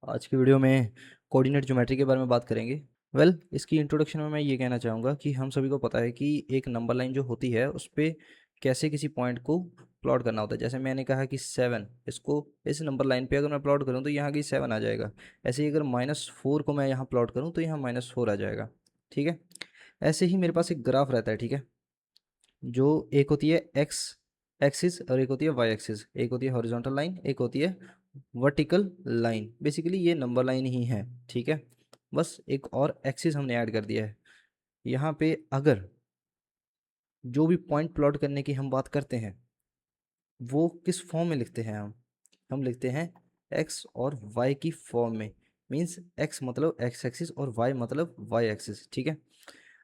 आज की वीडियो में कोऑर्डिनेट ज्योमेट्री के बारे में बात करेंगे। इसकी इंट्रोडक्शन में मैं ये कहना चाहूँगा कि हम सभी को पता है कि एक नंबर लाइन जो होती है उस पे कैसे किसी पॉइंट को प्लॉट करना होता है। जैसे मैंने कहा कि 7, इसको इस नंबर लाइन पे अगर मैं प्लॉट करूँ तो यहाँ की 7 आ जाएगा। ऐसे ही अगर -4 को मैं यहाँ प्लॉट करूँ तो यहाँ -4 आ जाएगा। ठीक है, ऐसे ही मेरे पास एक ग्राफ रहता है। ठीक है, जो एक होती है एक्स एक्सिस और एक होती है वाई एक्सिस। एक होती है हॉरिजॉन्टल लाइन, एक होती है वर्टिकल लाइन। बेसिकली ये नंबर लाइन ही है। ठीक है, बस एक और एक्सिस हमने ऐड कर दिया है यहाँ पे। अगर जो भी पॉइंट प्लॉट करने की हम बात करते हैं वो किस फॉर्म में लिखते हैं हम लिखते हैं एक्स और वाई की फॉर्म में। मीन्स एक्स मतलब एक्स एक्सिस और वाई मतलब वाई एक्सिस। ठीक है,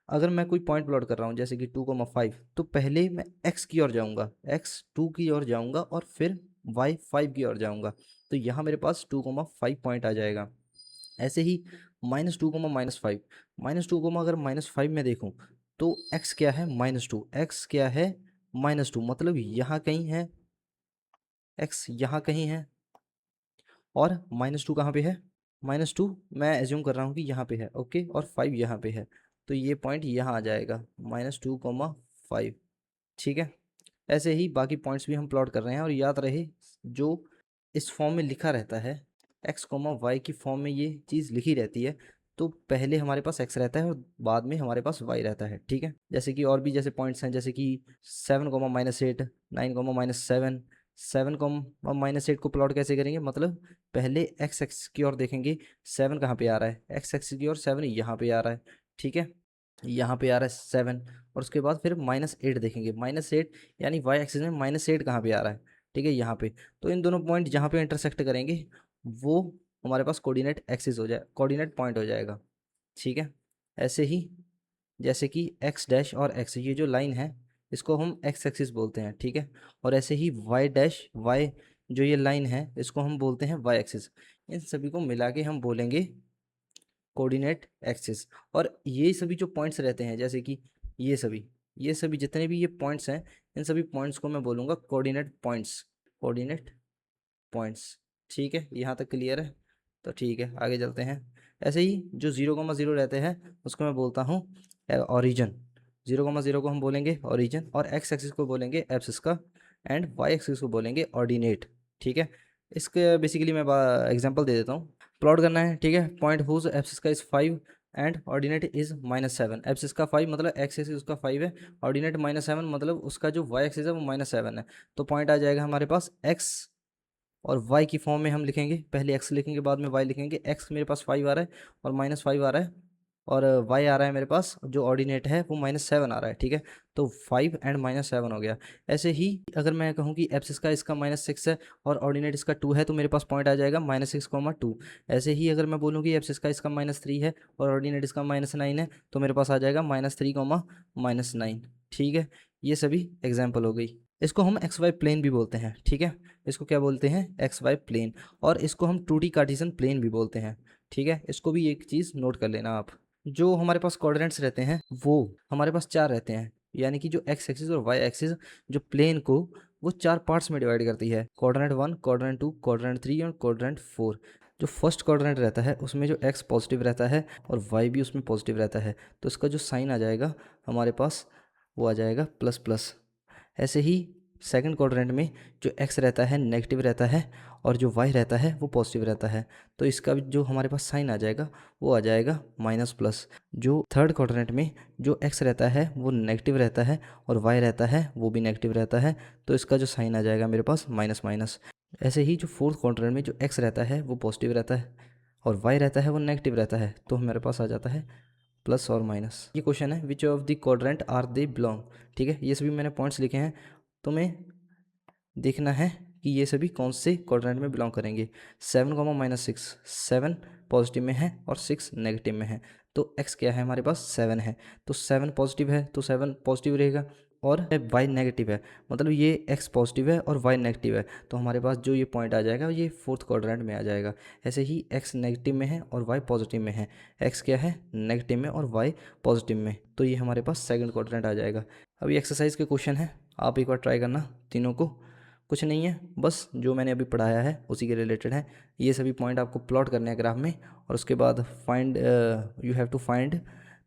अगर मैं कोई पॉइंट प्लॉट कर रहा हूँ जैसे कि 2,5, तो पहले मैं एक्स की ओर जाऊँगा, एक्स 2 की ओर जाऊँगा और फिर वाई 5 की ओर जाऊँगा। तो यहाँ मेरे पास 2,5 पॉइंट आ जाएगा। ऐसे ही -2, -5 अगर -5 में देखूँ तो एक्स क्या है -2, एक्स क्या है -2, मतलब यहाँ कहीं है, एक्स यहाँ कहीं है और -2 कहाँ पे है, -2 मैं एज्यूम कर रहा हूँ कि यहाँ पे है। ओके, और 5 यहाँ पे है, तो ये पॉइंट यहाँ आ जाएगा -2,5। ठीक है, ऐसे ही बाकी पॉइंट्स भी हम प्लॉट कर रहे हैं। और याद रहे, जो इस फॉर्म में लिखा रहता है एक्स कोमा वाई की फॉर्म में ये चीज़ लिखी रहती है, तो पहले हमारे पास एक्स रहता है और बाद में हमारे पास वाई रहता है। ठीक है, जैसे कि और भी जैसे पॉइंट्स हैं, जैसे कि 7,-8, 9,-7, 7,-8 को प्लॉट कैसे करेंगे, मतलब पहले एक्स एक्स की ओर देखेंगे, 7 कहाँ पे आ रहा है, एक्स एक्स की ओर 7 यहाँ पे आ रहा है। ठीक है, यहाँ पे आ रहा है 7, और उसके बाद फिर -8 देखेंगे, -8 यानी वाई एक्सिस में -8 कहाँ पे आ रहा है। ठीक है, यहाँ पे। तो इन दोनों पॉइंट जहाँ पे इंटरसेक्ट करेंगे वो हमारे पास कोऑर्डिनेट एक्सिस हो जाए, कोऑर्डिनेट पॉइंट हो जाएगा। ठीक है, ऐसे ही जैसे कि एक्स डैश और एक्स, ये जो लाइन है इसको हम एक्स एक्सिस बोलते हैं। ठीक है, और ऐसे ही वाई डैश वाई, जो ये लाइन है इसको हम बोलते हैं वाई एक्सिस। इन सभी को मिला के हम बोलेंगे कोऑर्डिनेट एक्सिस। और ये सभी जो पॉइंट्स रहते हैं, जैसे कि ये सभी जितने भी ये पॉइंट्स हैं, इन सभी पॉइंट्स को मैं बोलूँगा कोऑर्डिनेट पॉइंट्स, कोऑर्डिनेट पॉइंट्स। ठीक है, यहाँ तक क्लियर है? तो ठीक है, आगे चलते हैं। ऐसे ही जो 0,0 रहते हैं उसको मैं बोलता हूँ ऑरिजन। 0,0 को हम बोलेंगे ऑरिजन, और एक्स एक्सिस को बोलेंगे एब्सिस का, एंड वाई एक्सिस को बोलेंगे ऑर्डिनेट। ठीक है, इसके बेसिकली मैं एग्जांपल दे देता हूँ। प्लॉट करना है, ठीक है, पॉइंट हुज एब्सिस का is 5 and ordinate is -7। Abscess का 5 मतलब एक्स एक्सिस उसका 5 है, ऑर्डिनेट -7 मतलब उसका जो वाई एक्सिस है वो -7 है। तो पॉइंट आ जाएगा हमारे पास एक्स और y की फॉर्म में हम लिखेंगे, पहले x लिखेंगे बाद में y लिखेंगे। x मेरे पास 5 आ रहा है और -5 आ रहा है, और y आ रहा है मेरे पास, जो ऑर्डिनेट है वो -7 आ रहा है। ठीक है, तो 5 एंड -7 हो गया। ऐसे ही अगर मैं कहूँ कि एब्सिस का इसका -6 है और ऑर्डिनेट इसका 2 है, तो मेरे पास पॉइंट आ जाएगा -6,2। ऐसे ही अगर मैं बोलूँ कि एब्सिस का इसका -3 है और ऑर्डिनेट इसका -9 है, तो मेरे पास आ जाएगा -3,-9। ठीक है, ये सभी एग्जाम्पल हो गई। इसको हम एक्स वाई प्लेन भी बोलते हैं। ठीक है, इसको क्या बोलते हैं, एक्स वाई प्लेन, और इसको हम 2D कार्टेशियन प्लेन भी बोलते हैं। ठीक है, इसको भी एक चीज़ नोट कर लेना आप। जो हमारे पास कोऑर्डिनेट्स रहते हैं वो हमारे पास 4 रहते हैं, यानी कि जो एक्स एक्सिस और वाई एक्सिस जो प्लेन को वो 4 पार्ट्स में डिवाइड करती है, कोऑर्डिनेट 1, कोऑर्डिनेट 2, कोऑर्डिनेट 3 और कोऑर्डिनेट 4। जो फर्स्ट कोऑर्डिनेट रहता है उसमें जो एक्स पॉजिटिव रहता है और वाई भी उसमें पॉजिटिव रहता है, तो इसका जो साइन आ जाएगा हमारे पास वो आ जाएगा प्लस प्लस। ऐसे ही सेकंड क्वाड्रेंट में जो एक्स रहता है नेगेटिव रहता है और जो वाई रहता है वो पॉजिटिव रहता है, तो इसका जो हमारे पास साइन आ जाएगा वो आ जाएगा माइनस प्लस। जो थर्ड क्वाड्रेंट में जो एक्स रहता है वो नेगेटिव रहता है और वाई रहता है वो भी नेगेटिव रहता है, तो इसका जो साइन आ जाएगा मेरे पास माइनस माइनस। ऐसे ही जो फोर्थ क्वाड्रेंट में जो एक्स रहता है वो पॉजिटिव रहता है और वाई रहता है वो नेगेटिव रहता है, तो हमारे पास आ जाता है प्लस और माइनस। ये क्वेश्चन है which of the quadrant are they belong. ठीक है, ये सभी मैंने पॉइंट्स लिखे हैं, तुम्हें देखना है कि ये सभी कौन से क्वाड्रेंट में बिलोंग करेंगे। 7,-6, 7 पॉजिटिव में है और 6 नेगेटिव में है, तो x क्या है हमारे पास 7 है, तो 7 पॉजिटिव है तो 7 पॉजिटिव रहेगा, और y नेगेटिव है मतलब ये x पॉजिटिव है और y नेगेटिव है, तो हमारे पास जो ये पॉइंट आ जाएगा ये फोर्थ क्वाड्रेंट में आ जाएगा। ऐसे ही x नेगेटिव में है और y पॉजिटिव में है, x क्या है नेगेटिव में और y पॉजिटिव में, तो ये हमारे पास सेकंड क्वाड्रेंट आ जाएगा। अभी एक्सरसाइज के क्वेश्चन है, आप एक बार ट्राई करना तीनों को। कुछ नहीं है, बस जो मैंने अभी पढ़ाया है उसी के रिलेटेड है। ये सभी पॉइंट आपको प्लॉट करने हैं ग्राफ में, और उसके बाद find you have to find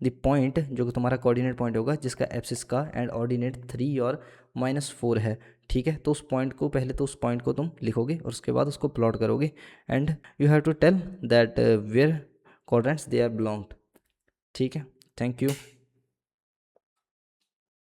the point जो कि तुम्हारा कोऑर्डिनेट पॉइंट होगा, जिसका एब्सिस का एंड ऑर्डिनेट 3 और -4 है। ठीक है, तो उस पॉइंट को पहले तो उस पॉइंट को तुम लिखोगे और उसके बाद उसको प्लॉट करोगे, and you have to tell that where quadrants they are belonged. ठीक है, थैंक यू।